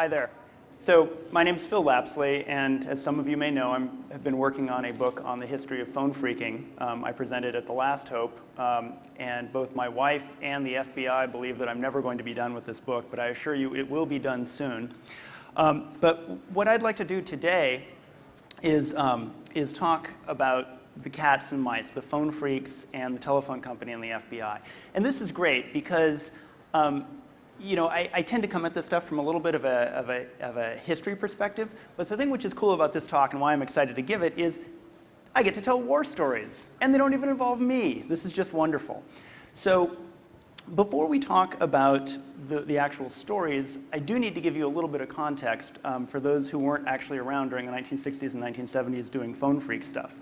Hi there. So my name's Phil Lapsley, and as some of you may know, I've been working on a book on the history of phone phreaking. I presented at the Last Hope, and both my wife and the FBI believe that I'm never going to be done with this book, but I assure you it will be done soon. But what I'd like to do today is talk about the cats and mice, the phone phreaks and the telephone company and the FBI. And this is great because I tend to come at this stuff from a little bit of a history perspective, but the thing which is cool about this talk and why I'm excited to give it is I get to tell war stories, and they don't even involve me. This is just wonderful. So before we talk about the actual stories, I do need to give you a little bit of context for those who weren't actually around during the 1960s and 1970s doing phone phreak stuff.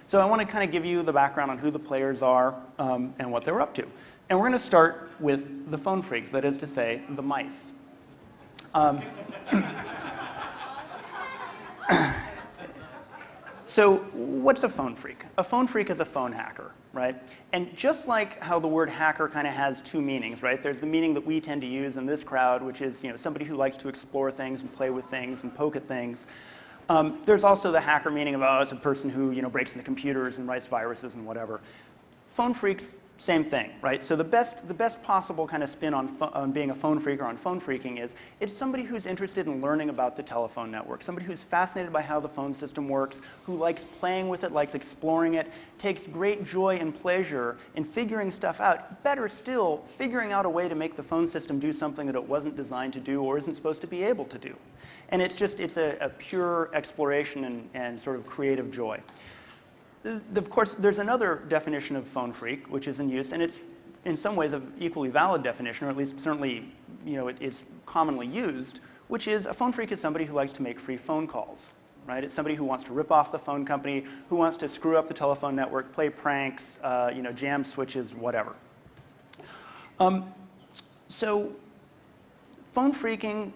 So I want to kind of give you the background on who the players are and what they were up to. And we're going to start with the phone phreaks, that is to say, the mice. So what's a phone phreak? A phone phreak is a phone hacker, right? And just like how the word hacker kind of has two meanings, right? There's the meaning that we tend to use in this crowd, which is somebody who likes to explore things and play with things and poke at things. There's also the hacker meaning of, it's a person who breaks into computers and writes viruses and whatever. Phone phreaks, same thing, right? So the best possible kind of spin on being a phone phreak or on phone phreaking is it's somebody who's interested in learning about the telephone network, somebody who's fascinated by how the phone system works, who likes playing with it, likes exploring it, takes great joy and pleasure in figuring stuff out. Better still, figuring out a way to make the phone system do something that it wasn't designed to do or isn't supposed to be able to do. And it's a pure exploration and sort of creative joy. Of course, there's another definition of phone phreak, which is in use, and it's in some ways an equally valid definition, or at least certainly it's commonly used, which is a phone phreak is somebody who likes to make free phone calls, right? It's somebody who wants to rip off the phone company, who wants to screw up the telephone network, play pranks, jam switches, whatever. So phone phreaking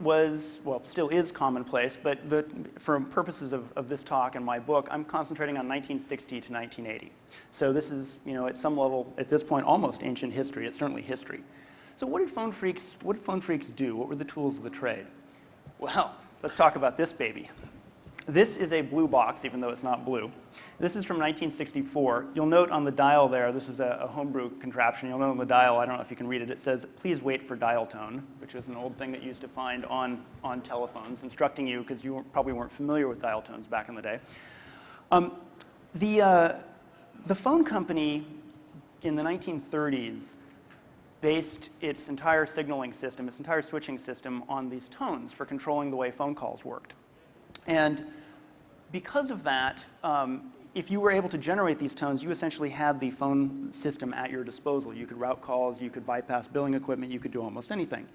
still is commonplace, but for purposes of this talk and my book, I'm concentrating on 1960 to 1980. So this is, at some level, at this point, almost ancient history. It's certainly history. So what did phone phreaks do? What were the tools of the trade? Well, let's talk about this baby. This is a blue box, even though it's not blue. This is from 1964. You'll note on the dial there, this is a homebrew contraption. You'll note on the dial, I don't know if you can read it, it says, "Please wait for dial tone," which is an old thing that you used to find on telephones, instructing you, because you probably weren't familiar with dial tones back in the day. The phone company in the 1930s based its entire signaling system, its entire switching system on these tones for controlling the way phone calls worked. And because of that, if you were able to generate these tones, you essentially had the phone system at your disposal. You could route calls, you could bypass billing equipment, you could do almost anything.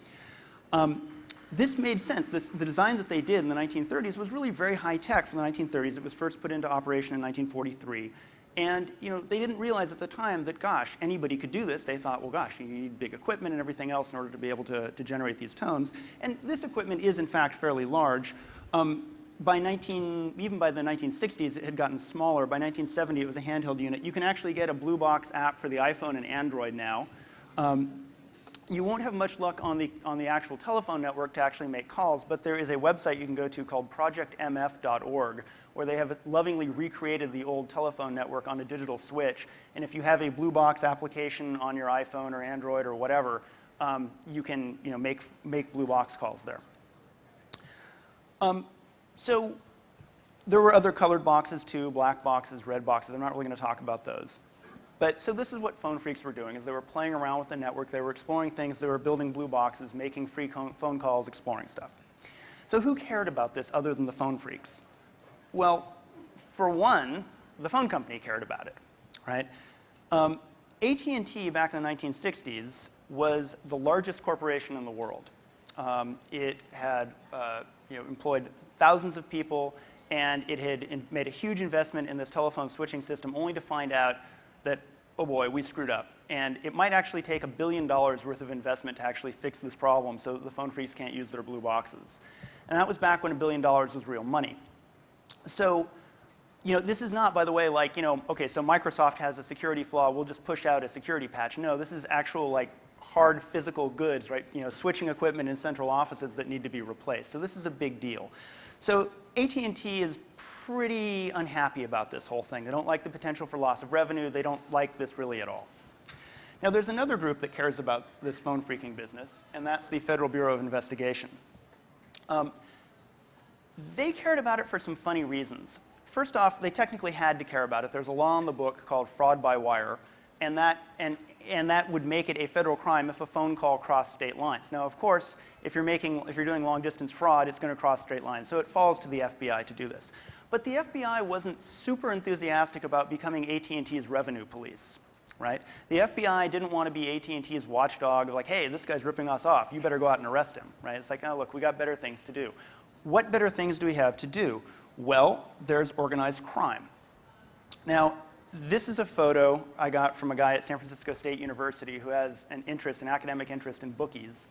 This made sense. The design that they did in the 1930s was really very high tech for the 1930s. It was first put into operation in 1943. And they didn't realize at the time that, gosh, anybody could do this. They thought, well, gosh, you need big equipment and everything else in order to be able to generate these tones. And this equipment is, in fact, fairly large. Even by the 1960s, it had gotten smaller. By 1970, it was a handheld unit. You can actually get a Blue Box app for the iPhone and Android now. You won't have much luck on the actual telephone network to actually make calls, but there is a website you can go to called projectmf.org, where they have lovingly recreated the old telephone network on a digital switch. And if you have a Blue Box application on your iPhone or Android or whatever, you can make Blue Box calls there. So there were other colored boxes too, black boxes, red boxes. I'm not really going to talk about those. But so this is what phone phreaks were doing, is they were playing around with the network, they were exploring things, they were building blue boxes, making free phone calls, exploring stuff. So who cared about this other than the phone phreaks? Well, for one, the phone company cared about it, right? AT&T back in the 1960s was the largest corporation in the world. It had employed thousands of people, and it had made a huge investment in this telephone switching system only to find out that, oh boy, we screwed up. And it might actually take $1 billion worth of investment to actually fix this problem so that the phone phreaks can't use their blue boxes. And that was back when $1 billion was real money. So, this is not, by the way, like, okay, so Microsoft has a security flaw, we'll just push out a security patch. No, this is actual, like, hard physical goods, right? Switching equipment in central offices that need to be replaced. So this is a big deal. So AT&T is pretty unhappy about this whole thing. They don't like the potential for loss of revenue. They don't like this really at all. Now, there's another group that cares about this phone phreaking business, and that's the Federal Bureau of Investigation. They cared about it for some funny reasons. First off, they technically had to care about it. There's a law in the book called fraud by wire, and that would make it a federal crime if a phone call crossed state lines. Now, of course, if you're doing long-distance fraud, it's going to cross state lines, so it falls to the FBI to do this. But the FBI wasn't super enthusiastic about becoming AT&T's revenue police, right? The FBI didn't want to be AT&T's watchdog, like, hey, this guy's ripping us off. You better go out and arrest him, right? It's like, oh, look, we got better things to do. What better things do we have to do? Well, there's organized crime. Now, this is a photo I got from a guy at San Francisco State University who has an academic interest in bookies.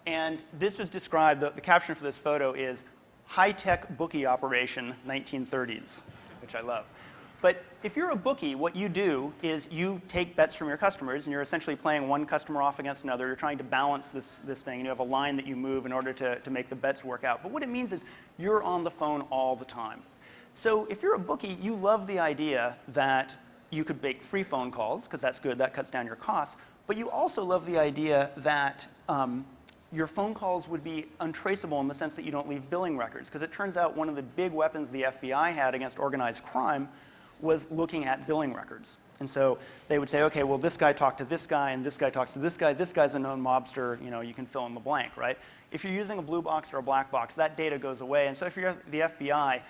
And this was described, the caption for this photo is high-tech bookie operation 1930s, which I love. But if you're a bookie, what you do is you take bets from your customers, and you're essentially playing one customer off against another. You're trying to balance this thing, and you have a line that you move in order to make the bets work out. But what it means is you're on the phone all the time. So if you're a bookie, you love the idea that you could make free phone calls, because that's good, that cuts down your costs. But you also love the idea that your phone calls would be untraceable in the sense that you don't leave billing records. Because it turns out one of the big weapons the FBI had against organized crime was looking at billing records. And so they would say, okay, well, this guy talked to this guy, and this guy talks to this guy's a known mobster, you can fill in the blank, right? If you're using a blue box or a black box, that data goes away. And so if you're the FBI,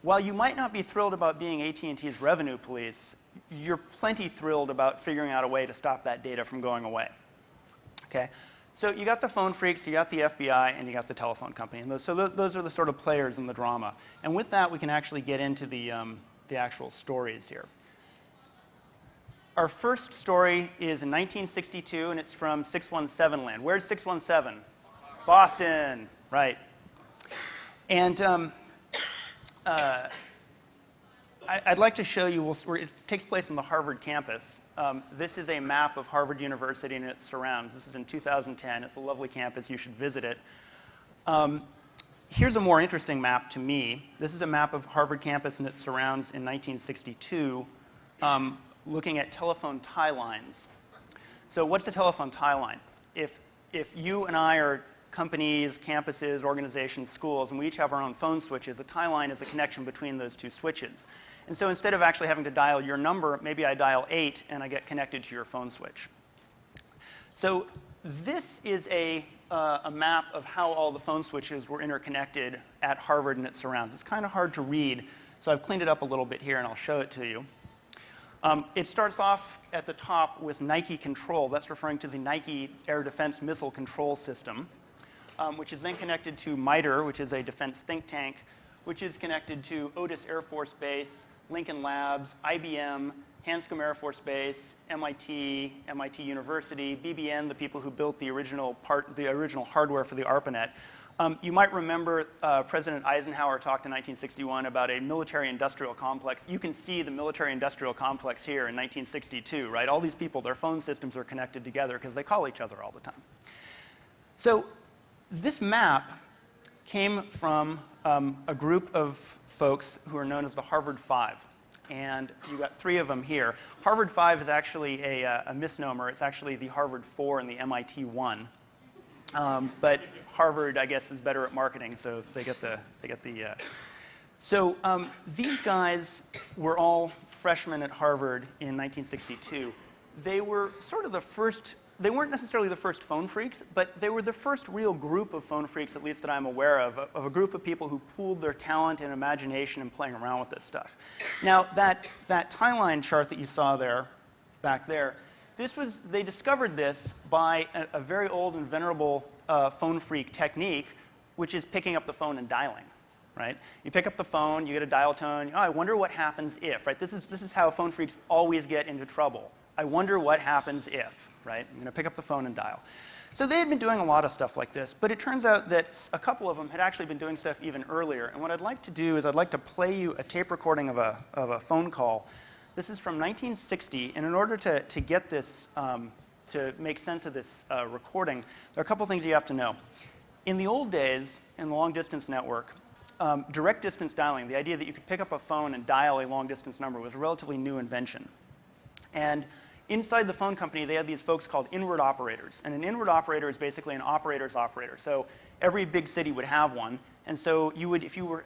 while you might not be thrilled about being AT&T's revenue police, you're plenty thrilled about figuring out a way to stop that data from going away, okay? So you got the phone phreaks, you got the FBI, and you got the telephone company. And those are the sort of players in the drama. And with that, we can actually get into the actual stories here. Our first story is in 1962, and it's from 617 land. Where's 617? Boston, right. And I'd like to show you, it takes place on the Harvard campus. This is a map of Harvard University and its surrounds. This is in 2010. It's a lovely campus. You should visit it. Here's a more interesting map to me. This is a map of Harvard campus and its surrounds in 1962, looking at telephone tie lines. So what's a telephone tie line? If you and I are companies, campuses, organizations, schools, and we each have our own phone switches, a tie line is a connection between those two switches. And so instead of actually having to dial your number, maybe I dial 8 and I get connected to your phone switch. So this is a map of how all the phone switches were interconnected at Harvard and its surrounds. It's kind of hard to read, so I've cleaned it up a little bit here, and I'll show it to you. It starts off at the top with Nike Control. That's referring to the Nike Air Defense Missile Control System, which is then connected to MITRE, which is a defense think tank, which is connected to Otis Air Force Base, Lincoln Labs, IBM, Hanscom Air Force Base, MIT, MIT University, BBN, the people who built the original hardware for the ARPANET. You might remember President Eisenhower talked in 1961 about a military-industrial complex. You can see the military-industrial complex here in 1962, right? All these people, their phone systems are connected together because they call each other all the time. So this map came from a group of folks who are known as the Harvard Five. And you've got 3 of them here. Harvard 5 is actually a misnomer. It's actually the Harvard 4 and the MIT 1. But Harvard, I guess, is better at marketing, so they get the. So these guys were all freshmen at Harvard in 1962. They were sort of the first. They weren't necessarily the first phone phreaks, but they were the first real group of phone phreaks, at least that I'm aware of a group of people who pooled their talent and imagination in playing around with this stuff. Now, that tie line chart that you saw there, back there, they discovered this by a very old and venerable phone phreak technique, which is picking up the phone and dialing. Right? You pick up the phone, you get a dial tone. Oh, I wonder what happens if. Right? This is how phone phreaks always get into trouble. I wonder what happens if, right? I'm going to pick up the phone and dial. So they had been doing a lot of stuff like this, but it turns out that a couple of them had actually been doing stuff even earlier. And what I'd like to do is I'd like to play you a tape recording of a phone call. This is from 1960, and in order to get this to make sense of this recording, there are a couple things you have to know. In the old days, in the long-distance network, direct distance dialing, the idea that you could pick up a phone and dial a long-distance number, was a relatively new invention. And inside the phone company, they had these folks called inward operators. And an inward operator is basically an operator's operator. So every big city would have one. And so you would, if you were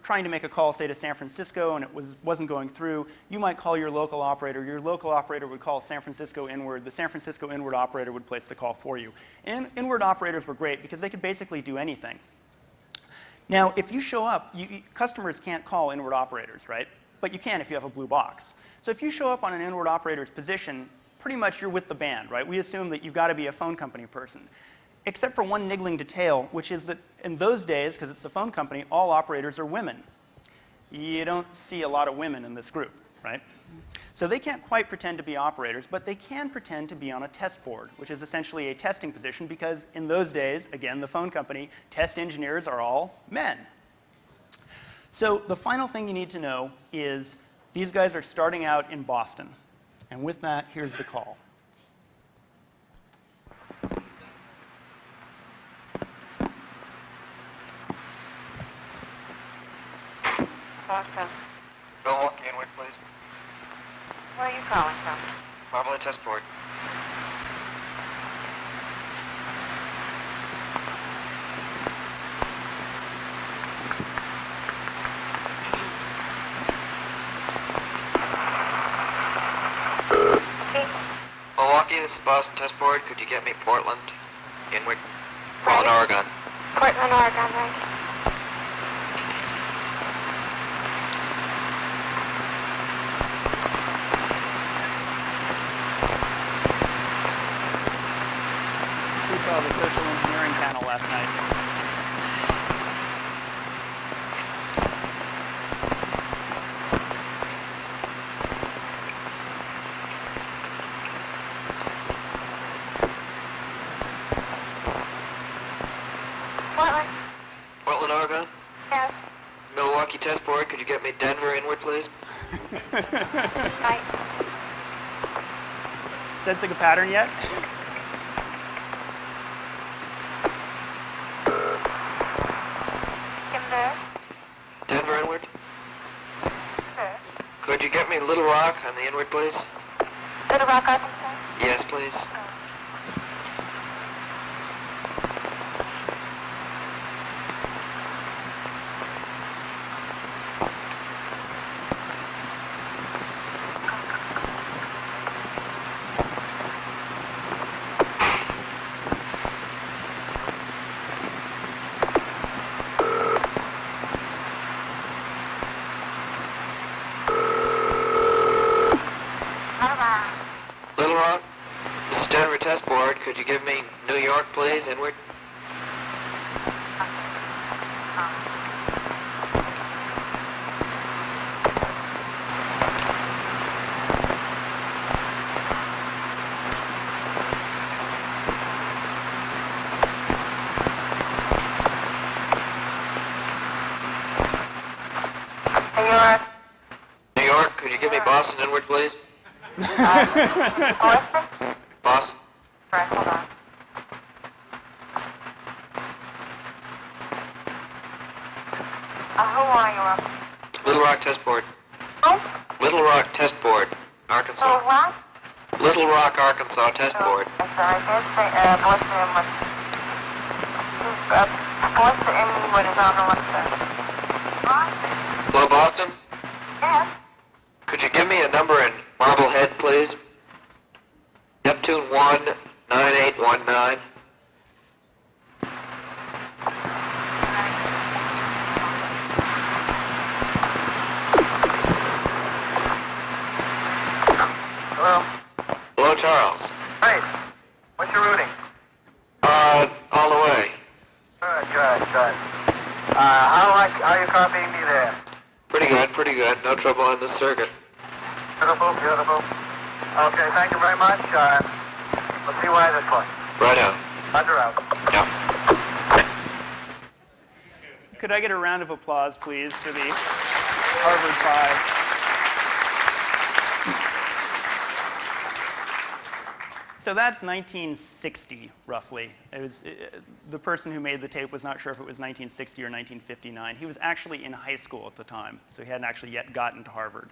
trying to make a call, say, to San Francisco, and it wasn't going through, you might call your local operator. Your local operator would call San Francisco inward. The San Francisco inward operator would place the call for you. And inward operators were great because they could basically do anything. Now, if you show up, customers can't call inward operators, right? But you can if you have a blue box. So if you show up on an inward operator's position, pretty much you're with the band, right? We assume that you've got to be a phone company person. Except for one niggling detail, which is that in those days, because it's the phone company, all operators are women. You don't see a lot of women in this group, right? So they can't quite pretend to be operators, but they can pretend to be on a test board, which is essentially a testing position, because in those days, again, the phone company, test engineers are all men. So the final thing you need to know is these guys are starting out in Boston. And with that, here's the call. Boston. Milwaukee inward, please. Where are you calling from? Marble test board. Milwaukee, this is Boston test board. Could you get me Portland inward? Portland, Oregon. Portland, Oregon, right. Who saw the social engineering panel last night? Portland? Portland, Oregon. Yes. Milwaukee test board. Could you get me Denver inward, please? Right. Sensing a pattern yet? Kimber? Denver inward. Sure. Could you get me Little Rock on the inward, please? Little Rock, Arkansas? Yes, please. Little Rock, this is Denver test board. Could you give me New York, please, inward? New York? New York, could you give me Boston inward, please? Boston? Boston. Right, hold on. Who are you? Little Rock test board. Who? Little Rock test board, Arkansas. Oh, what? Little Rock, Arkansas test board. I'm sorry, I did say Boston Inwood. Boston Inwood is on the left side. Boston? Hello, Boston? Yes. Could you give me a number in Marblehead, please? Neptune 1, 9819. Hello? Hello, Charles. Hey, what's your routing? All the way. Good. How are you copying me there? Pretty good. No trouble on this circuit. Beautiful. Okay, thank you very much. We'll see why this one. Right out. Under out. Yeah. Could I get a round of applause, please, for the Harvard Five? So that's 1960, roughly. It was, the person who made the tape was not sure if it was 1960 or 1959. He was actually in high school at the time, so he hadn't actually yet gotten to Harvard.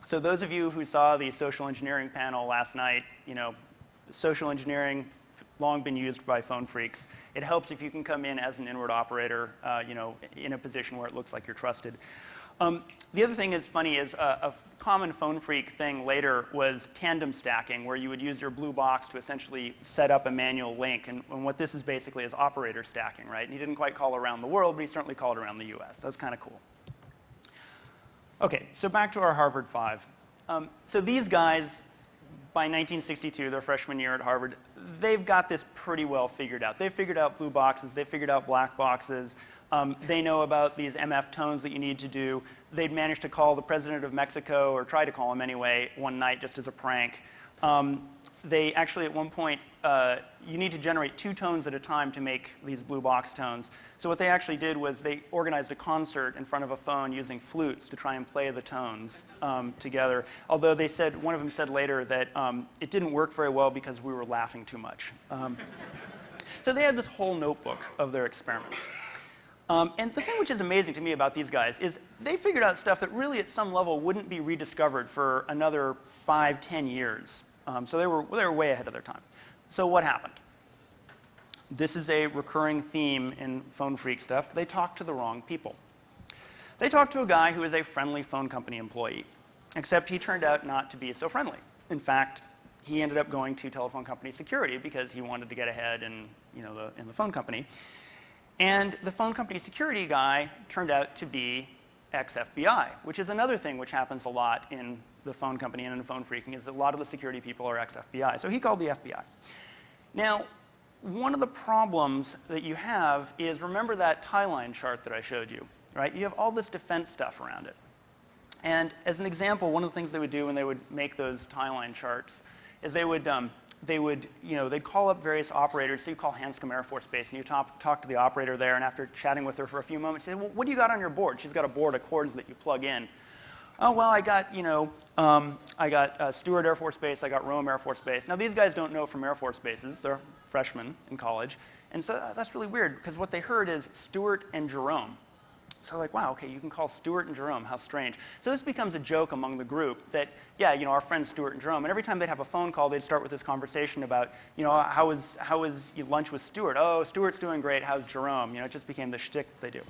So those of you who saw the social engineering panel last night, you know, social engineering, long been used by phone phreaks. It helps if you can come in as an inward operator, you know, in a position where it looks like you're trusted. The other thing that's funny is a common phone phreak thing later was tandem stacking, where you would use your blue box to essentially set up a manual link. And what this is basically is operator stacking, right? And he didn't quite call around the world, but he certainly called around the US. That was kind of cool. Okay, so back to our Harvard Five. So these guys, by 1962, their freshman year at Harvard, they've got this pretty well figured out. They've figured out blue boxes. They've figured out black boxes. They know about these MF tones that you need to do. They'd managed to call the president of Mexico, or try to call him anyway, one night just as a prank. They actually, at one point, you need to generate 2 tones at a time to make these blue box tones. So what they actually did was they organized a concert in front of a phone using flutes to try and play the tones together. Although they said, one of them said later that it didn't work very well because we were laughing too much. So they had this whole notebook of their experiments. And the thing which is amazing to me about these guys is they figured out stuff that really at some level wouldn't be rediscovered for another 5, 10 years. So they were way ahead of their time. So what happened? This is a recurring theme in phone phreak stuff. They talked to the wrong people. They talked to a guy who was a friendly phone company employee, except he turned out not to be so friendly. In fact, he ended up going to telephone company security because he wanted to get ahead in, you know, in the phone company. And the phone company security guy turned out to be ex-FBI, which is another thing which happens a lot in the phone company and in phone phreaking, is that a lot of the security people are ex-FBI. So he called the FBI. Now, one of the problems that you have is, remember that tie line chart that I showed you, right? You have all this defense stuff around it. And as an example, one of the things they would do when they would make those tie line charts is they would, you know, they'd call up various operators. So you call Hanscom Air Force Base, and you talk to the operator there, and after chatting with her for a few moments, you say, well, what do you got on your board? She's got a board of cords that you plug in. Oh, well, I got, you know, I got Stewart Air Force Base, I got Rome Air Force Base. Now, these guys don't know from Air Force bases. They're freshmen in college. And so that's really weird, because what they heard is Stewart and Jerome. So like, wow, okay, you can call Stewart and Jerome, how strange. So this becomes a joke among the group that, yeah, you know, our friends Stewart and Jerome, and every time they'd have a phone call, they'd start with this conversation about, you know, how was your lunch with Stewart? Oh, Stewart's doing great, how's Jerome? You know, it just became the shtick that they do.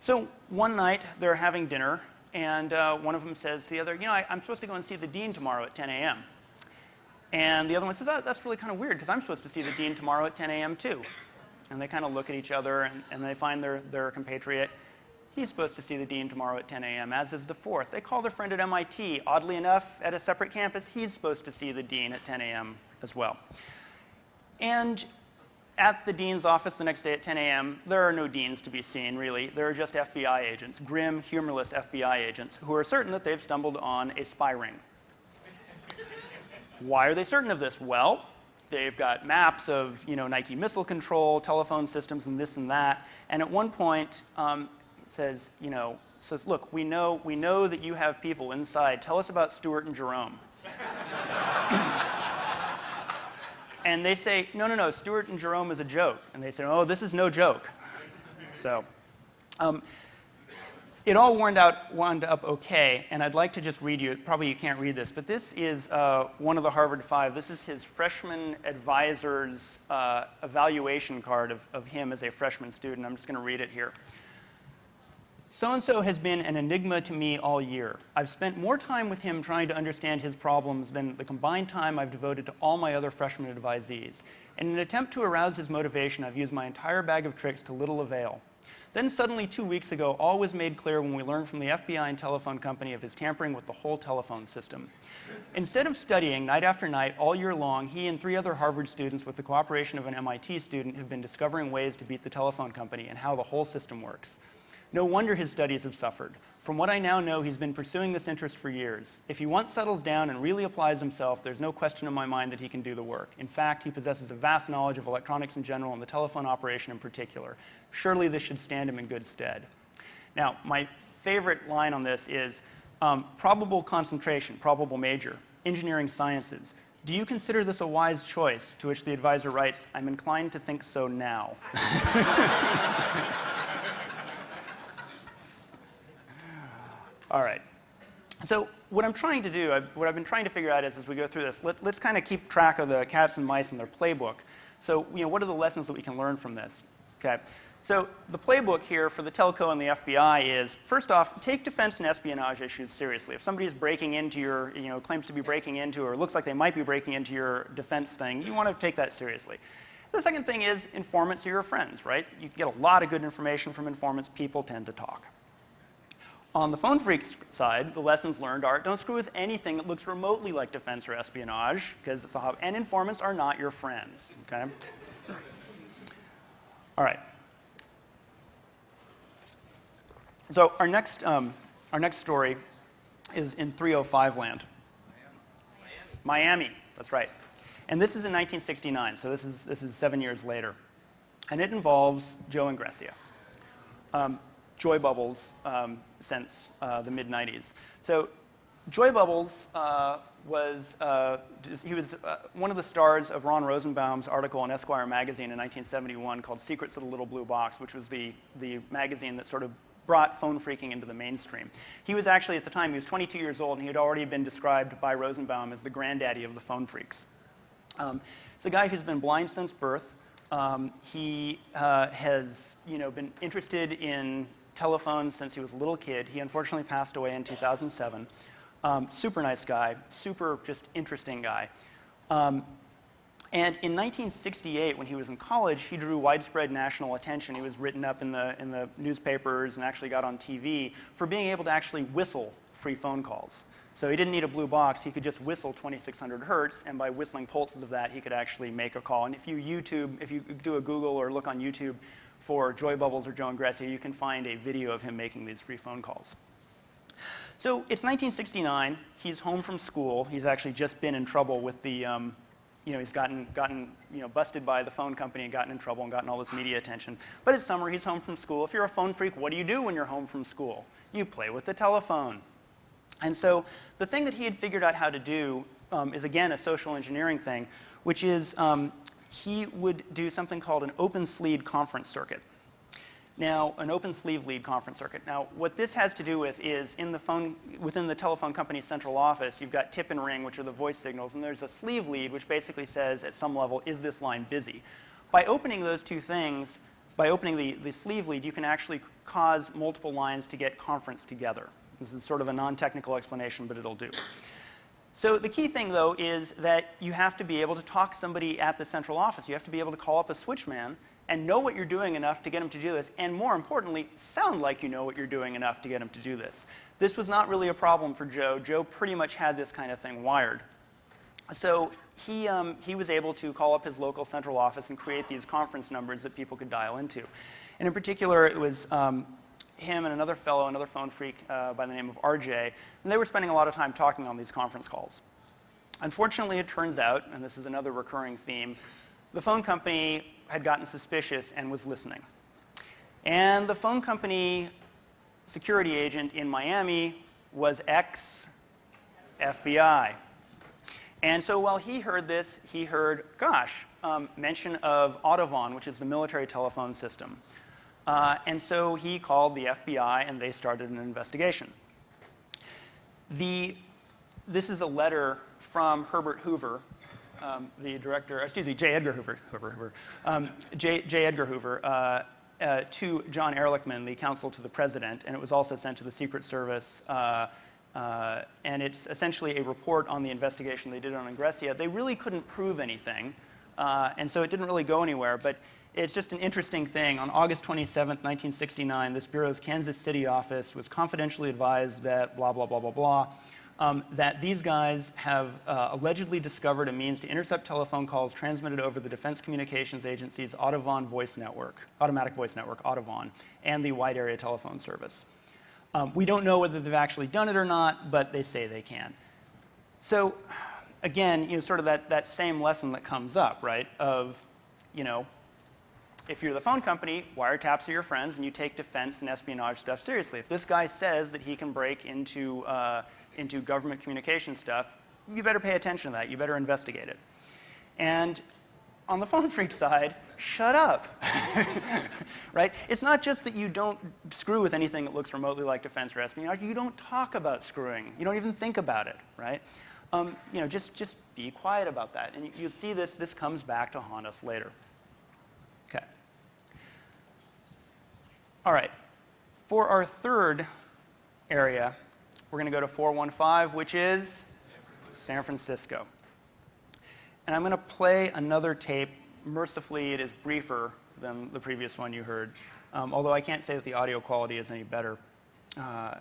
So one night, they're having dinner, and one of them says to the other, you know, I'm supposed to go and see the dean tomorrow at 10 a.m. And the other one says, oh, that's really kind of weird, because I'm supposed to see the dean tomorrow at 10 a.m. too. And they kind of look at each other, and they find their compatriot. He's supposed to see the dean tomorrow at 10 a.m., as is the fourth. They call their friend at MIT. Oddly enough, at a separate campus, he's supposed to see the dean at 10 a.m. as well. And at the dean's office the next day at 10 a.m., there are no deans to be seen, really. There are just FBI agents, grim, humorless FBI agents, who are certain that they've stumbled on a spy ring. Why are they certain of this? Well, they've got maps of, you know, Nike missile control, telephone systems, and this and that. And at one point, says, you know, says, look, we know that you have people inside. Tell us about Stewart and Jerome. And they say, no, Stewart and Jerome is a joke. And they say, oh, this is no joke. So it all wound up okay, and I'd like to just read you, probably you can't read this, but this is one of the Harvard Five. This is his freshman advisor's evaluation card of him as a freshman student. I'm just going to read it here. So-and-so has been an enigma to me all year. I've spent more time with him trying to understand his problems than the combined time I've devoted to all my other freshman advisees. In an attempt to arouse his motivation, I've used my entire bag of tricks to little avail. Then suddenly, 2 weeks ago, all was made clear when we learned from the FBI and telephone company of his tampering with the whole telephone system. Instead of studying night after night all year long, he and 3 other Harvard students, with the cooperation of an MIT student, have been discovering ways to beat the telephone company and how the whole system works. No wonder his studies have suffered. From what I now know, he's been pursuing this interest for years. If he once settles down and really applies himself, there's no question in my mind that he can do the work. In fact, he possesses a vast knowledge of electronics in general and the telephone operation in particular. Surely this should stand him in good stead. Now, my favorite line on this is probable concentration, probable major, engineering sciences, Do you consider this a wise choice? To which the advisor writes, I'm inclined to think so now. All right. So what I'm trying to do, what I've been trying to figure out is, as we go through this, let's kind of keep track of the cats and mice in their playbook. So what are the lessons that we can learn from this? Okay. So the playbook here for the telco and the FBI is, first off, take defense and espionage issues seriously. If somebody's breaking into your, claims to be breaking into, or looks like they might be breaking into your defense thing, you want to take that seriously. The second thing is informants are your friends, right? You can get a lot of good information from informants. People tend to talk. On the phone phreaks side, the lessons learned are don't screw with anything that looks remotely like defense or espionage, because it's a hobby, and informants are not your friends, okay? All right. So our next story is in 305 land. Miami, that's right. And this is in 1969, so this is 7 years later. And it involves Joe and Grecia. Joy Bubbles since the mid-90s. So Joy Bubbles was one of the stars of Ron Rosenbaum's article in Esquire magazine in 1971 called Secrets of the Little Blue Box, which was the magazine that sort of brought phone phreaking into the mainstream. He was actually, at the time, he was 22 years old, and he had already been described by Rosenbaum as the granddaddy of the phone phreaks. It's a guy who's been blind since birth. He has been interested in telephones since he was a little kid. He unfortunately passed away in 2007. Super nice guy, super just interesting guy. And in 1968, when he was in college, he drew widespread national attention. He was written up in the newspapers and actually got on TV for being able to actually whistle free phone calls. So he didn't need a blue box. He could just whistle 2600 hertz, and by whistling pulses of that, he could actually make a call. And if you do a Google or look on YouTube for Joy Bubbles or Joe and Grecia, you can find a video of him making these free phone calls. So it's 1969. He's home from school. He's actually just been in trouble with the he's gotten busted by the phone company and gotten in trouble and gotten all this media attention. But it's summer, he's home from school. If you're a phone phreak, what do you do when you're home from school? You play with the telephone. And so the thing that he had figured out how to do is, again, a social engineering thing, which is he would do something called an open sleeve conference circuit. Now, an open sleeve lead conference circuit. Now, what this has to do with is within the telephone company's central office, you've got tip and ring, which are the voice signals, and there's a sleeve lead, which basically says at some level, is this line busy? By opening those two things, by opening the sleeve lead, you can actually cause multiple lines to get conferenced together. This is sort of a non-technical explanation, but it'll do. So the key thing, though, is that you have to be able to talk to somebody at the central office. You have to be able to call up a switchman and know what you're doing enough to get him to do this, and more importantly, sound like you know what you're doing enough to get him to do this. This was not really a problem for Joe. Joe pretty much had this kind of thing wired. So he was able to call up his local central office and create these conference numbers that people could dial into. And in particular, it was him and another fellow, another phone phreak by the name of RJ, and they were spending a lot of time talking on these conference calls. Unfortunately, it turns out, and this is another recurring theme, the phone company had gotten suspicious and was listening. And the phone company security agent in Miami was ex-FBI. And so while he heard this, he heard, mention of AUTOVON, which is the military telephone system. And so he called the FBI, and they started an investigation. This is a letter from Herbert Hoover, the director, J. Edgar Hoover, J. Edgar Hoover, to John Ehrlichman, the counsel to the president, and it was also sent to the Secret Service. And it's essentially a report on the investigation they did on Grecia. They really couldn't prove anything, and so it didn't really go anywhere. But it's just an interesting thing. On August 27th, 1969, this bureau's Kansas City office was confidentially advised that blah, blah, blah, blah, blah, that these guys have allegedly discovered a means to intercept telephone calls transmitted over the Defense Communications Agency's AUTOVON voice network, automatic voice network, AUTOVON, and the wide area telephone service. We don't know whether they've actually done it or not, but they say they can. So again, sort of that same lesson that comes up, right, of, if you're the phone company, wiretaps are your friends, and you take defense and espionage stuff seriously. If this guy says that he can break into government communication stuff, you better pay attention to that. You better investigate it. And on the phone phreak side, shut up, right? It's not just that you don't screw with anything that looks remotely like defense or espionage. You don't talk about screwing. You don't even think about it, right? Just be quiet about that. And you'll see this comes back to haunt us later. Okay. All right. For our third area, we're going to go to 415, which is San Francisco. And I'm going to play another tape. Mercifully, it is briefer than the previous one you heard, although I can't say that the audio quality is any better. Santa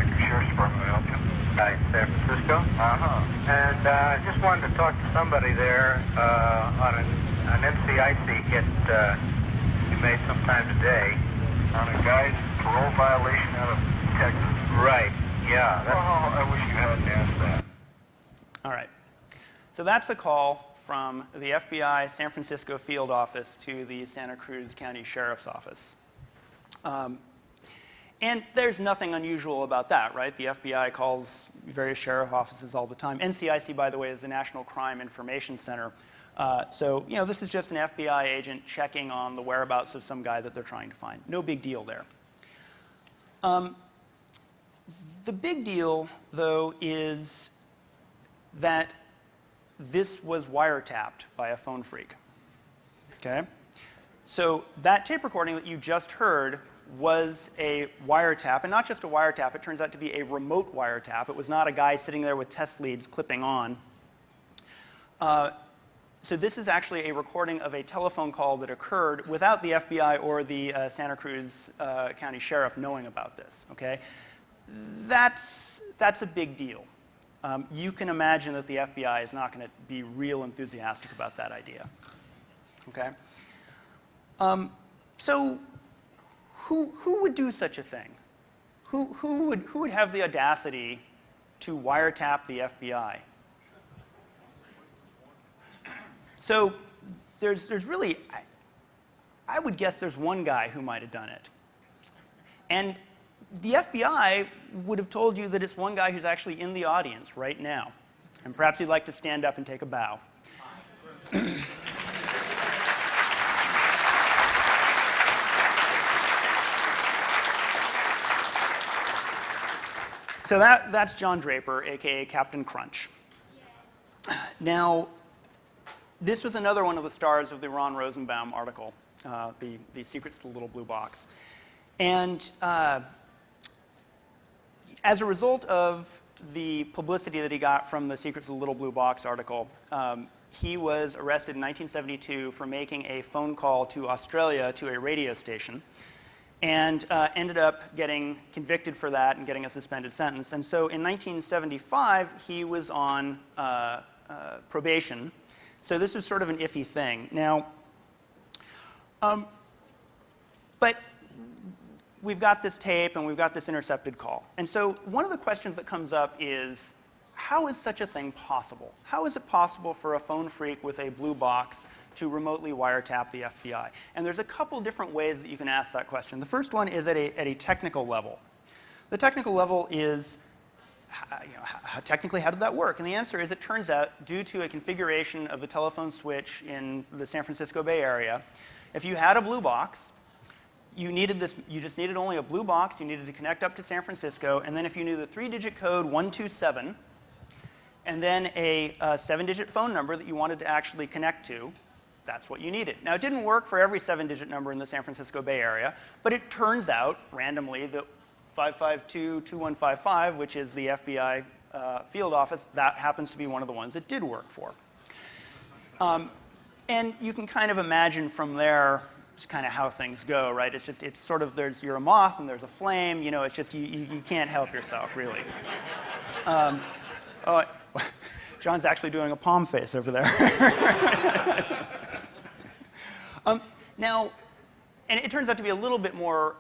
Cruz Sheriff's Department, will help you? Hi, San Francisco. And I just wanted to talk to somebody there on an NCIC hit you made sometime today. On a guy's parole violation out of Texas. Right, yeah. I wish you hadn't asked that. All right. So that's a call from the FBI San Francisco field office to the Santa Cruz County Sheriff's Office. And there's nothing unusual about that, right? The FBI calls various sheriff offices all the time. NCIC, by the way, is the National Crime Information Center. So, this is just an FBI agent checking on the whereabouts of some guy that they're trying to find. No big deal there. The big deal, though, is that this was wiretapped by a phone phreak. Okay? So that tape recording that you just heard was a wiretap, and not just a wiretap, it turns out to be a remote wiretap. It was not a guy sitting there with test leads clipping on. So this is actually a recording of a telephone call that occurred without the FBI or the Santa Cruz County Sheriff knowing about this, okay? That's a big deal. You can imagine that the FBI is not going to be real enthusiastic about that idea, okay? So who would do such a thing? Who would have the audacity to wiretap the FBI? So there's really, I would guess there's one guy who might have done it. And the FBI would have told you that it's one guy who's actually in the audience right now. And perhaps he'd like to stand up and take a bow. So that's John Draper, a.k.a. Captain Crunch. Now, this was another one of the stars of the Ron Rosenbaum article, the Secrets to the Little Blue Box. And as a result of the publicity that he got from the Secrets of the Little Blue Box article, he was arrested in 1972 for making a phone call to Australia to a radio station, and ended up getting convicted for that and getting a suspended sentence. And so in 1975, he was on probation. So this was sort of an iffy thing. Now, but we've got this tape and we've got this intercepted call. And so one of the questions that comes up is, how is such a thing possible? How is it possible for a phone phreak with a blue box to remotely wiretap the FBI? And there's a couple different ways that you can ask that question. The first one is at a technical level. The technical level is, technically, how did that work? And the answer is, it turns out, due to a configuration of the telephone switch in the San Francisco Bay Area, if you had a blue box, you just needed only a blue box. You needed to connect up to San Francisco, and then if you knew the 3-digit code 127, and then a 7-digit phone number that you wanted to actually connect to, that's what you needed. Now, it didn't work for every 7-digit number in the San Francisco Bay Area, but it turns out, randomly, that 552-2155, which is the FBI field office, that happens to be one of the ones it did work for. And you can kind of imagine from there just kind of how things go, right? It's sort of, you're a moth and there's a flame, it's just, you can't help yourself, really. John's actually doing a palm face over there. Now, and it turns out to be a little bit more,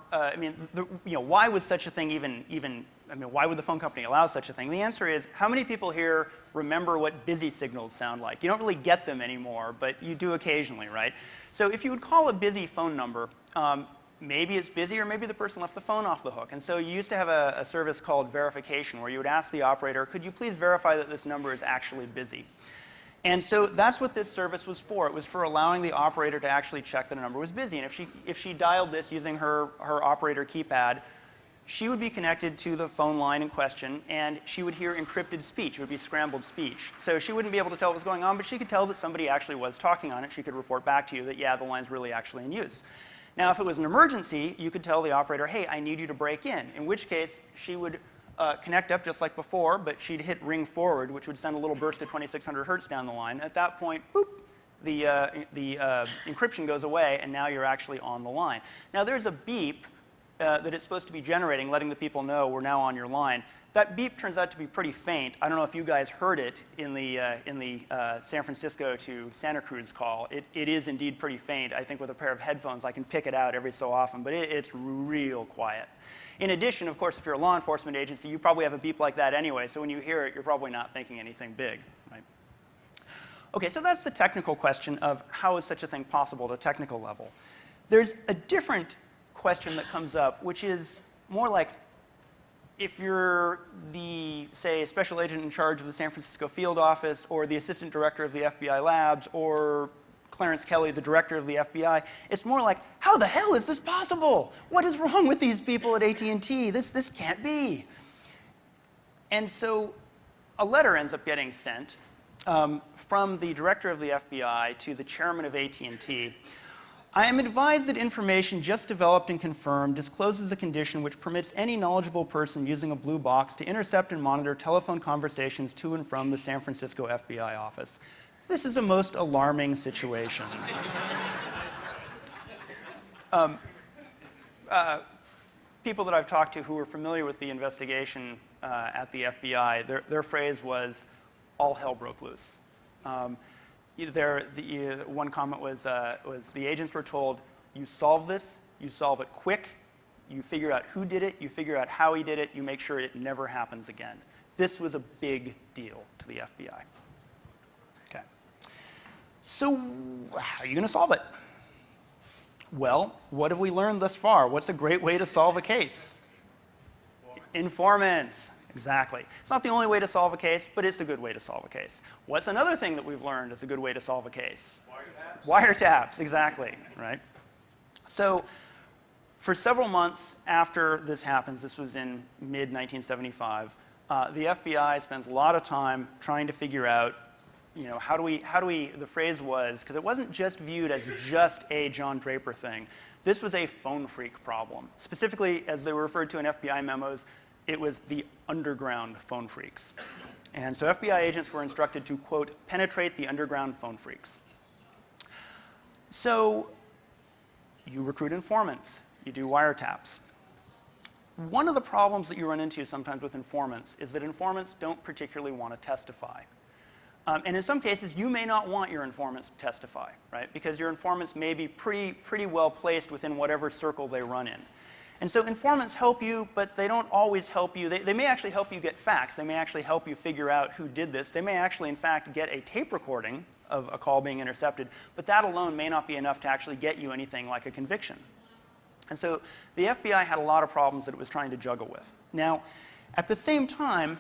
why would such a thing why would the phone company allow such a thing? The answer is, how many people here remember what busy signals sound like? You don't really get them anymore, but you do occasionally, right? So if you would call a busy phone number, maybe it's busy, or maybe the person left the phone off the hook. And so you used to have a service called verification, where you would ask the operator, could you please verify that this number is actually busy? And so that's what this service was for. It was for allowing the operator to actually check that a number was busy. And if she dialed this using her operator keypad, she would be connected to the phone line in question, and she would hear encrypted speech. It would be scrambled speech. So she wouldn't be able to tell what was going on, but she could tell that somebody actually was talking on it. She could report back to you that, yeah, the line's really actually in use. Now, if it was an emergency, you could tell the operator, hey, I need you to break in which case she would connect up just like before, but she'd hit ring forward, which would send a little burst of 2600 hertz down the line. At that point, boop, the encryption goes away, and now you're actually on the line. Now, there's a beep that it's supposed to be generating, letting the people know we're now on your line. That beep turns out to be pretty faint. I don't know if you guys heard it in the San Francisco to Santa Cruz call. It is indeed pretty faint. I think with a pair of headphones I can pick it out every so often, but it's real quiet. In addition, of course, if you're a law enforcement agency, you probably have a beep like that anyway, so when you hear it, you're probably not thinking anything big, right? Okay, so that's the technical question of how is such a thing possible at a technical level. There's a different question that comes up, which is more like, if you're the, say, special agent in charge of the San Francisco field office, or the assistant director of the FBI labs, or Clarence Kelly, the director of the FBI, it's more like, how the hell is this possible? What is wrong with these people at AT&T? This can't be. And so a letter ends up getting sent from the director of the FBI to the chairman of AT&T. I am advised that information just developed and confirmed discloses a condition which permits any knowledgeable person using a blue box to intercept and monitor telephone conversations to and from the San Francisco FBI office. This is a most alarming situation. People that I've talked to who were familiar with the investigation at the FBI, their phrase was, all hell broke loose. One comment was the agents were told, you solve this, you solve it quick, you figure out who did it, you figure out how he did it, you make sure it never happens again. This was a big deal to the FBI. Okay. So how are you going to solve it? Well, what have we learned thus far? What's a great way to solve a case? Informants. Exactly. It's not the only way to solve a case, but it's a good way to solve a case. What's another thing that we've learned is a good way to solve a case? Wiretaps. Wiretaps, exactly, right? So for several months after this happens, this was in mid-1975, the FBI spends a lot of time trying to figure out, how do we, the phrase was, because it wasn't just viewed as just a John Draper thing. This was a phone phreak problem. Specifically, as they were referred to in FBI memos, it was the underground phone phreaks. And so FBI agents were instructed to, quote, penetrate the underground phone phreaks. So you recruit informants. You do wiretaps. One of the problems that you run into sometimes with informants is that informants don't particularly want to testify. And in some cases, you may not want your informants to testify, right? Because your informants may be pretty well placed within whatever circle they run in. And so informants help you, but they don't always help you. They may actually help you get facts. They may actually help you figure out who did this. They may actually, in fact, get a tape recording of a call being intercepted, but that alone may not be enough to actually get you anything like a conviction. And so the FBI had a lot of problems that it was trying to juggle with. Now, at the same time,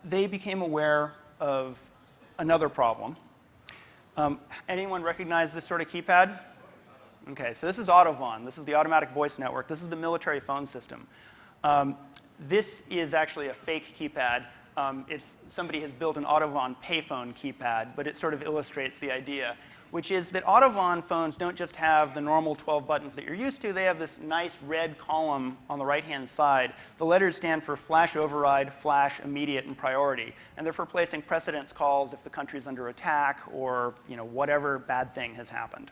they became aware of another problem. Anyone recognize this sort of keypad? Okay, so this is AUTOVON. This is the automatic voice network. This is the military phone system. This is actually a fake keypad. Somebody has built an AUTOVON payphone keypad, but it sort of illustrates the idea, which is that AUTOVON phones don't just have the normal 12 buttons that you're used to. They have this nice red column on the right-hand side. The letters stand for flash override, flash, immediate, and priority. And they're for placing precedence calls if the country's under attack or whatever bad thing has happened.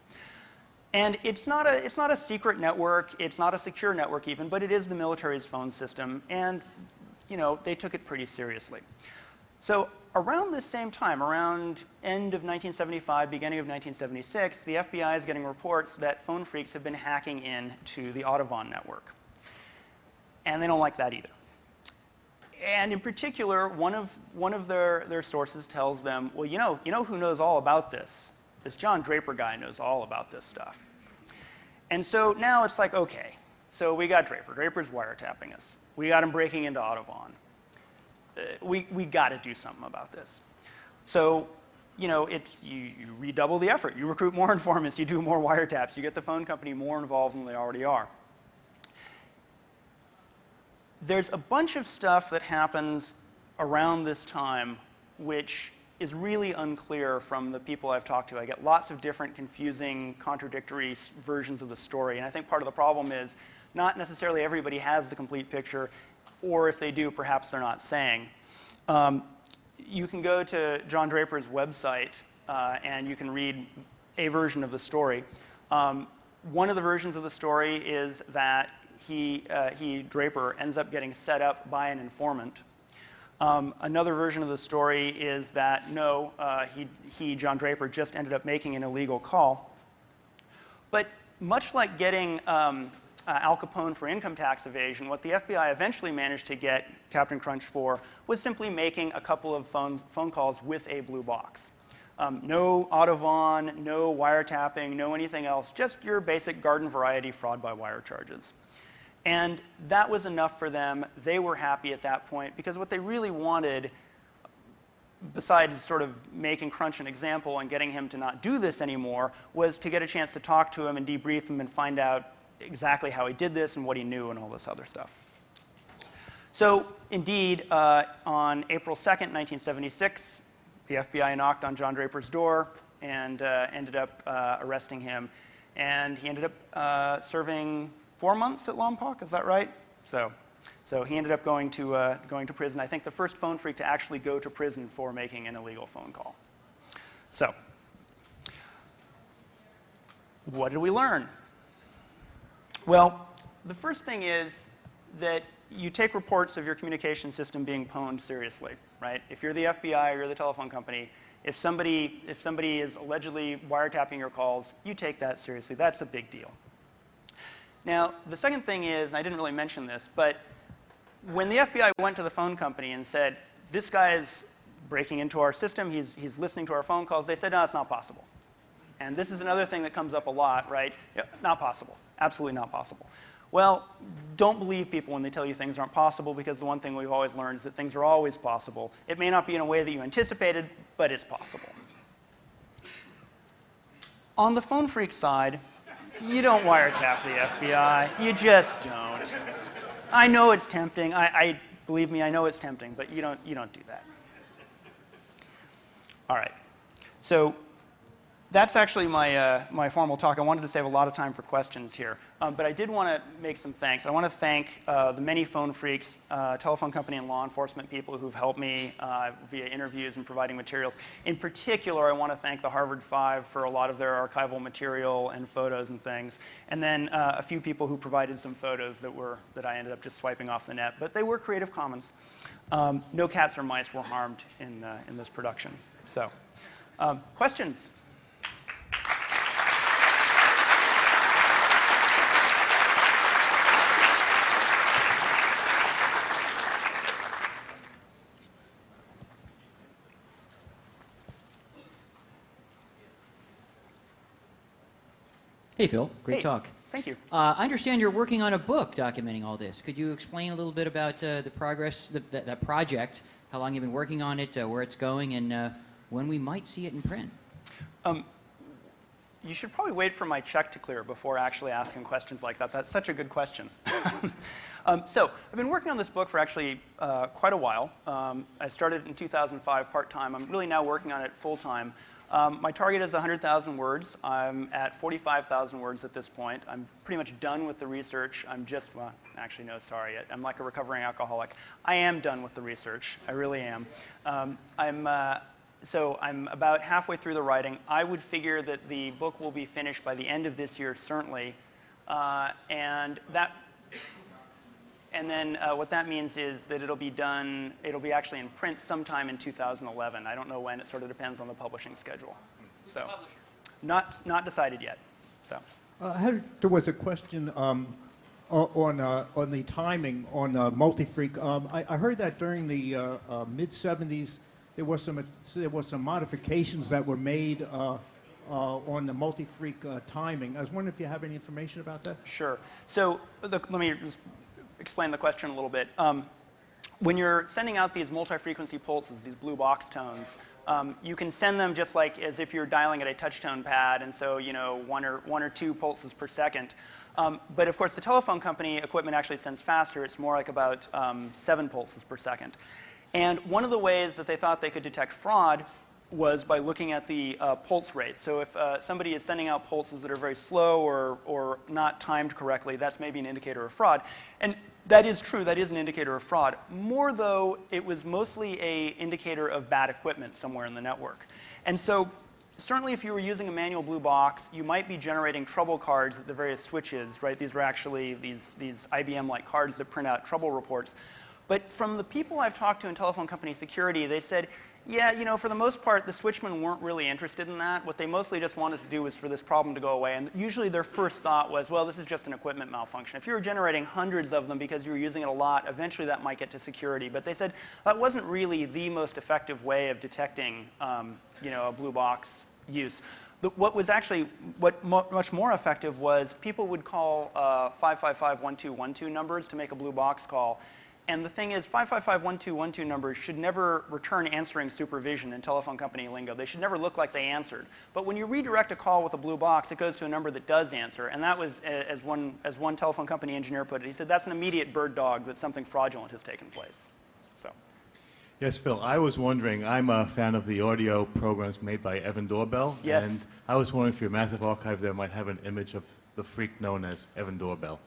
And it's not a secret network, it's not a secure network even, but it is the military's phone system, and they took it pretty seriously. So around this same time, around end of 1975, beginning of 1976, the FBI is getting reports that phone phreaks have been hacking into the AUTOVON network. And they don't like that either. And in particular, one of their sources tells them, well, you know who knows all about this? This John Draper guy knows all about this stuff. And so now it's like, okay, so we got Draper. Draper's wiretapping us. We got him breaking into AUTOVON. We got to do something about this. So, you know, you redouble the effort. You recruit more informants. You do more wiretaps. You get the phone company more involved than they already are. There's a bunch of stuff that happens around this time which is really unclear from the people I've talked to. I get lots of different confusing, contradictory versions of the story. And I think part of the problem is not necessarily everybody has the complete picture, or if they do, perhaps they're not saying. You can go to John Draper's website and you can read a version of the story. One of the versions of the story is that Draper, ends up getting set up by an informant. Another version of the story is that no, John Draper, just ended up making an illegal call. But much like getting Al Capone for income tax evasion, what the FBI eventually managed to get Captain Crunch for was simply making a couple of phone calls with a blue box. No AUTOVON, no wiretapping, no anything else, just your basic garden variety fraud by wire charges. And that was enough for them. They were happy at that point because what they really wanted, besides sort of making Crunch an example and getting him to not do this anymore, was to get a chance to talk to him and debrief him and find out exactly how he did this and what he knew and all this other stuff. So indeed, on April 2nd, 1976, the FBI knocked on John Draper's door and ended up arresting him. And he ended up serving 4 months at Lompoc, is that right? So he ended up going to prison. I think the first phone freak to actually go to prison for making an illegal phone call. So, what did we learn? Well, the first thing is that you take reports of your communication system being pwned seriously, right? If you're the FBI or you're the telephone company, if somebody is allegedly wiretapping your calls, you take that seriously. That's a big deal. Now, the second thing is, and I didn't really mention this, but when the FBI went to the phone company and said, this guy is breaking into our system, he's listening to our phone calls, they said, no, it's not possible. And this is another thing that comes up a lot, right? Not possible. Absolutely not possible. Well, don't believe people when they tell you things aren't possible, because the one thing we've always learned is that things are always possible. It may not be in a way that you anticipated, but it's possible. On the phone freak side, you don't wiretap the FBI. You just don't. I know it's tempting. Believe me, I know it's tempting, but you don't do that. All right. So that's actually my formal talk. I wanted to save a lot of time for questions here. But I did want to make some thanks. I want to thank the many phone freaks, telephone company and law enforcement people who've helped me via interviews and providing materials. In particular, I want to thank the Harvard Five for a lot of their archival material and photos and things. And then a few people who provided some photos that I ended up just swiping off the net. But they were Creative Commons. No cats or mice were harmed in this production. So, questions? Hey, Phil. Great Hey, talk. Thank you. I understand you're working on a book documenting all this. Could you explain a little bit about the progress, that project, how long you've been working on it, where it's going, and when we might see it in print? You should probably wait for my check to clear before actually asking questions like that. That's such a good question. So I've been working on this book for actually quite a while. I started in 2005 part-time. I'm really now working on it full-time. My target is 100,000 words. I'm at 45,000 words at this point. I'm pretty much done with the research. Well, actually, no, sorry. I'm like a recovering alcoholic. I am done with the research. I really am. So I'm about halfway through the writing. I would figure that the book will be finished by the end of this year, certainly. And then what that means is that it'll be actually in print sometime in 2011. I don't know when. It sort of depends on the publishing schedule. So, not decided yet. So, There was a question on the timing on multi-freak. I heard that during the mid-'70s there was some modifications that were made on the multi-phreak timing. I was wondering if you have any information about that? Sure. So let me just explain the question a little bit. When you're sending out these multi-frequency pulses, these blue box tones, you can send them just like as if you're dialing at a touch tone pad, and so one or two pulses per second. But of course, the telephone company equipment actually sends faster. It's more like about 7 pulses per second. And one of the ways that they thought they could detect fraud was by looking at the pulse rate. So if somebody is sending out pulses that are very slow or not timed correctly, that's maybe an indicator of fraud. And that is true, that is an indicator of fraud. More though, it was mostly an indicator of bad equipment somewhere in the network. And so certainly if you were using a manual blue box, you might be generating trouble cards at the various switches, right? These were actually these IBM-like cards that print out trouble reports. But from the people I've talked to in telephone company security, they said, yeah, for the most part, the switchmen weren't really interested in that. What they mostly just wanted to do was for this problem to go away. And usually their first thought was, well, this is just an equipment malfunction. If you were generating hundreds of them because you were using it a lot, eventually that might get to security. But they said that wasn't really the most effective way of detecting a blue box use. What was actually much more effective was people would call 555-1212 numbers to make a blue box call. And the thing is, 555-1212 numbers should never return answering supervision in telephone company lingo. They should never look like they answered. But when you redirect a call with a blue box, it goes to a number that does answer. And that was, as one telephone company engineer put it, he said, that's an immediate bird dog that something fraudulent has taken place. So. Yes, Phil, I was wondering, I'm a fan of the audio programs made by Evan Doorbell. Yes. And I was wondering if your massive archive there might have an image of the phreak known as Evan Doorbell.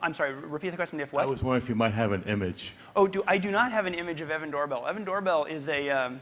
I'm sorry, repeat the question, if what? I was wondering if you might have an image. Oh, I do not have an image of Evan Doorbell. Evan Doorbell is a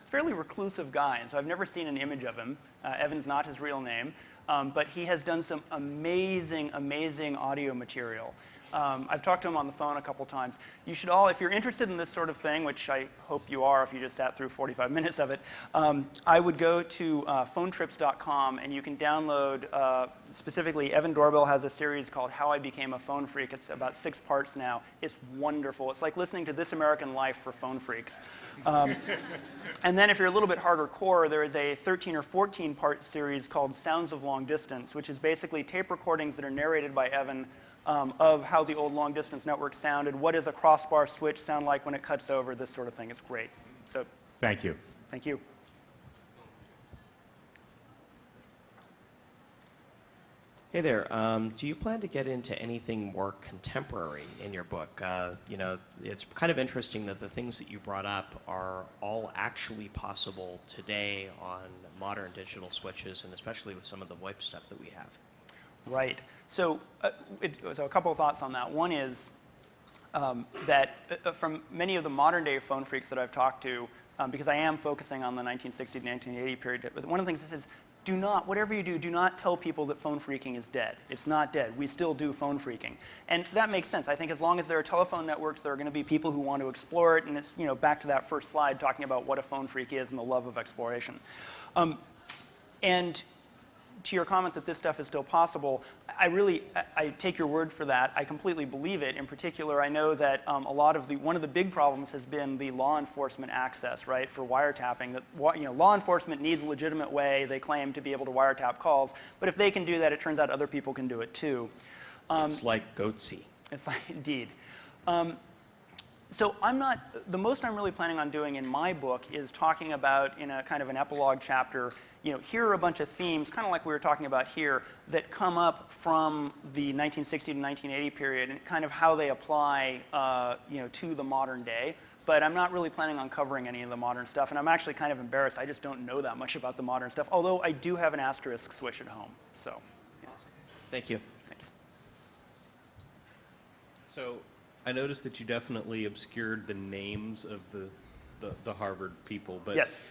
fairly reclusive guy, and so I've never seen an image of him. Evan's not his real name, but he has done some amazing, amazing audio material. I've talked to him on the phone a couple times. You should all, if you're interested in this sort of thing, which I hope you are if you just sat through 45 minutes of it, I would go to phonetrips.com and you can download, specifically Evan Doorbell has a series called How I Became a Phone Phreak. It's about 6 parts now. It's wonderful. It's like listening to This American Life for phone phreaks. And then if you're a little bit harder core, there is a 13 or 14 part series called Sounds of Long Distance, which is basically tape recordings that are narrated by Evan of how the old long-distance network sounded, what does a crossbar switch sound like when it cuts over, this sort of thing. It's great. So, Thank you. Thank you. Hey there. Do you plan to get into anything more contemporary in your book? It's kind of interesting that the things that you brought up are all actually possible today on modern digital switches, and especially with some of the VoIP stuff that we have. Right. So a couple of thoughts on that. One is that from many of the modern day phone phreaks that I've talked to, because I am focusing on the 1960 to 1980 period, but one of the things is do not, whatever you do not tell people that phone phreaking is dead. It's not dead. We still do phone phreaking. And that makes sense. I think as long as there are telephone networks, there are going to be people who want to explore it, and it's back to that first slide talking about what a phone phreak is and the love of exploration. And to your comment that this stuff is still possible, I take your word for that. I completely believe it. In particular, I know that one of the big problems has been the law enforcement access, right, for wiretapping. That law enforcement needs a legitimate way, they claim, to be able to wiretap calls. But if they can do that, it turns out other people can do it too. It's like goatsy. It's like, indeed. So the most I'm really planning on doing in my book is talking about, in a kind of an epilogue chapter, here are a bunch of themes, kind of like we were talking about here, that come up from the 1960 to 1980 period and kind of how they apply, to the modern day. But I'm not really planning on covering any of the modern stuff, and I'm actually kind of embarrassed. I just don't know that much about the modern stuff, although I do have an asterisk switch at home. So, yeah. Thank you. Thanks. So I noticed that you definitely obscured the names of the Harvard people, but yes.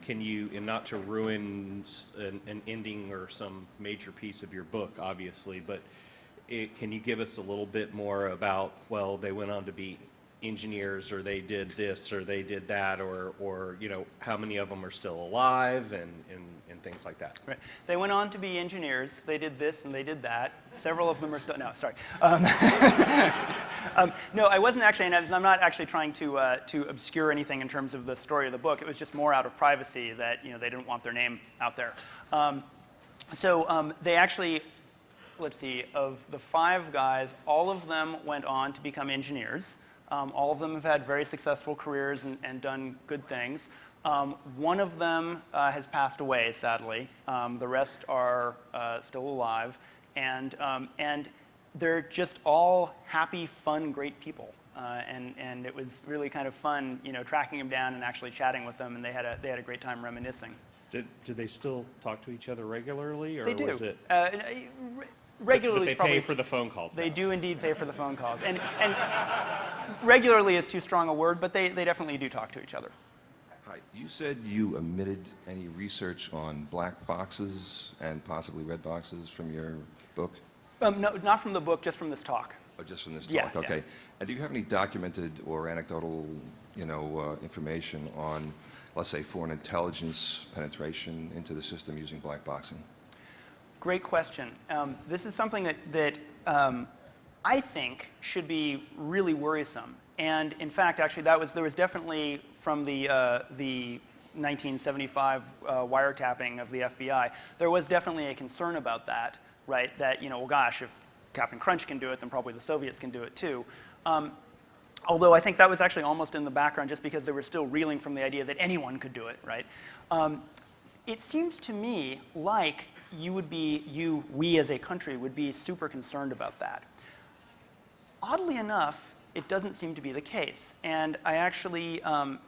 Can you, and not to ruin an ending or some major piece of your book, obviously, but can you give us a little bit more about, well, they went on to be engineers, or they did this, or they did that, or how many of them are still alive, and things like that? Right. They went on to be engineers. They did this and they did that. Several of them are still, no, sorry. No, I wasn't actually, and I'm not actually trying to obscure anything in terms of the story of the book. It was just more out of privacy that they didn't want their name out there. They actually, let's see, of the 5 guys, all of them went on to become engineers. All of them have had very successful careers and done good things. One of them has passed away, sadly. The rest are still alive, and they're just all happy, fun, great people. And it was really kind of fun, tracking them down and actually chatting with them, and they had a great time reminiscing. Do they still talk to each other regularly, or They do. was it? Regularly, But they is probably, pay for the phone calls. They now. do indeed pay for the phone calls, and regularly is too strong a word, but they definitely do talk to each other. Hi. You said you omitted any research on black boxes and possibly red boxes from your book? No, not from the book, just from this talk. Oh, just from this talk? Yeah, Okay. yeah. And do you have any documented or anecdotal, information on, let's say, foreign intelligence penetration into the system using black boxing? Great question. This is something that I think should be really worrisome. And in fact, actually, there was definitely from the 1975 wiretapping of the FBI, there was definitely a concern about that, right? That, well, gosh, if Captain Crunch can do it, then probably the Soviets can do it too. Although I think that was actually almost in the background just because they were still reeling from the idea that anyone could do it, right? It seems to me like we as a country would be super concerned about that. Oddly enough, it doesn't seem to be the case. And I actually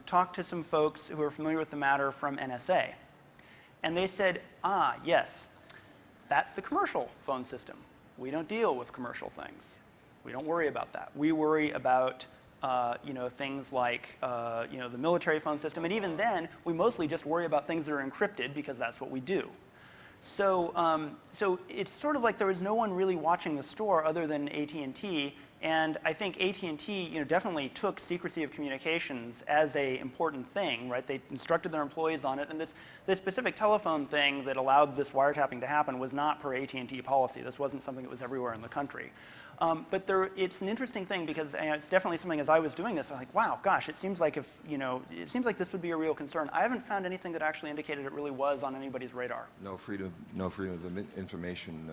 talked to some folks who are familiar with the matter from NSA. And they said, yes, that's the commercial phone system. We don't deal with commercial things. We don't worry about that. We worry about things like the military phone system. And even then, we mostly just worry about things that are encrypted because that's what we do. So it's sort of like there was no one really watching the store other than AT&T. And I think AT&T definitely took secrecy of communications as an important thing, right? They instructed their employees on it. And this specific telephone thing that allowed this wiretapping to happen was not per AT&T policy. This wasn't something that was everywhere in the country. But it's an interesting thing because it's definitely something. As I was doing this, I'm like, wow, gosh, it seems like it seems like this would be a real concern. I haven't found anything that actually indicated it really was on anybody's radar. No freedom of information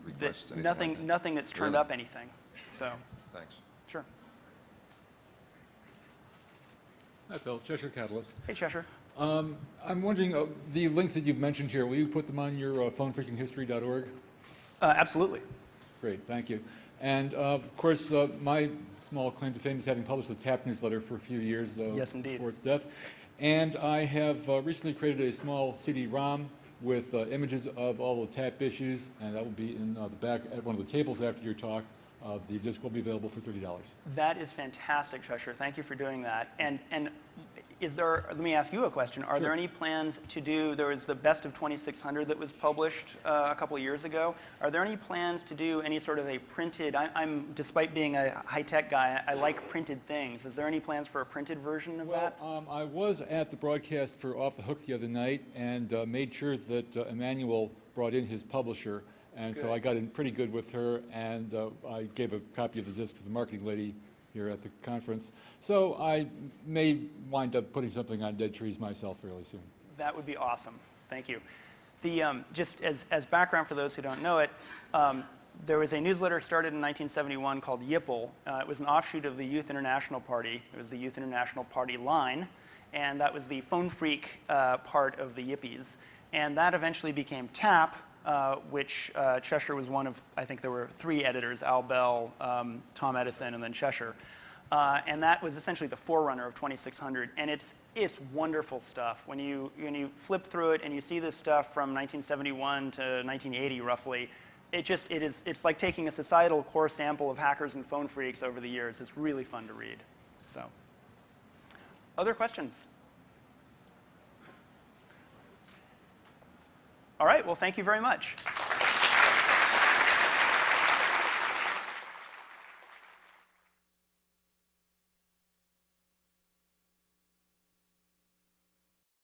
requests. Nothing that's turned up anything. So. Thanks. Sure. Hi, Phil. Cheshire Catalyst. Hey, Cheshire. I'm wondering, the links that you've mentioned here, will you put them on your phonefreakinghistory.org? Absolutely. Great, thank you. And of course, my small claim to fame is having published the TAP newsletter for a few years yes, indeed. before its death. And I have recently created a small CD-ROM with images of all the TAP issues, and that will be in the back at one of the tables after your talk. The disc will be available for $30. That is fantastic, Cheshire. Thank you for doing that. And is there? Let me ask you a question. Are there any plans to do? There was the Best of 2600 that was published a couple of years ago. Are there any plans to do any sort of a printed? I'm despite being a high-tech guy, I like printed things. Is there any plans for a printed version of that? I was at the broadcast for Off the Hook the other night and made sure that Emmanuel brought in his publisher. And so I got in pretty good with her, and I gave a copy of the disc to the marketing lady here at the conference. So I may wind up putting something on Dead Trees myself fairly soon. That would be awesome. Thank you. Just as background for those who don't know it, there was a newsletter started in 1971 called YIPL. It was an offshoot of the Youth International Party. It was the Youth International Party line, and that was the phone freak part of the Yippies. And that eventually became TAP, which Cheshire was one of, I think there were 3 editors, Al Bell, Tom Edison, and then Cheshire. And that was essentially the forerunner of 2600. And it's wonderful stuff. When you flip through it and you see this stuff from 1971 to 1980 roughly, it's like taking a societal core sample of hackers and phone freaks over the years. It's really fun to read. So, other questions? All right, well, thank you very much.